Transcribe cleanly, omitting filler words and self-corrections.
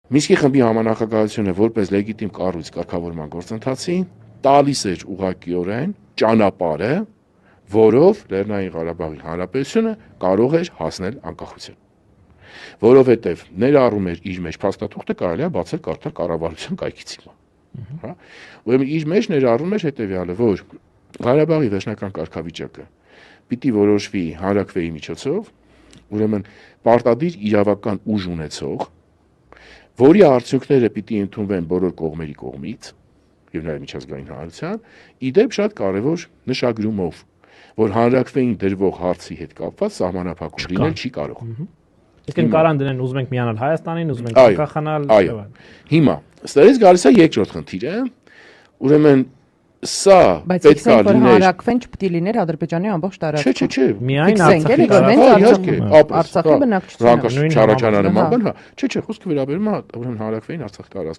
Մինսկի խմբի համանախագահությունը որպես լեգիտիմ կառույց կարգավորման գործընթացի տալիս էր ուղղակիորեն ճանապարհը, որով Լեռնային Ղարաբաղի Հանրապետությունը կարող էր հասնել անկախության։ Որովհետև ներառում էր իր մեջ փաստաթուղթը կարելի է բացել կարդալ կառավարության կայքից հիմա։ Հա։ Ուրեմն իր մեջ ներառում էր հետևյալը, որ Ղարաբաղի վերջնական կարգավիճակը պիտի որոշվի հանրաքվեի միջոցով, ուրեմն պարտադիր իրավական ուժ ունեցող, որի արդյունքները պիտի ընդունվեն բոլոր կողմերի կողմից եւ նաեւ միջազգային հանրության, իդեպ շատ կարեւոր նշագրումով, որ հանրաքվեին դրվող հարցի հետ կապված սահմանափակում լինել չի կարող։ Իսկ են կարան դնեն ուզում ենք միանալ Հայաստանին, ուզում ենք անկախանալ։ Այո։ Հիմա, ստերից գալիս է երկրորդ խնդիրը, ուրեմն սա պետք է լիներ հանրաքվեն չպետք է լիներ Ադրբեջանի ամբողջ տարածքում։ Չէ, միայն Արցախի բնակչությունը։ Ռանկաշ Չարաչանյանը մական, հա, չէ, խոսքը վերաբերում է ուրեմն հանրաքվեին Արցախի տարածքում։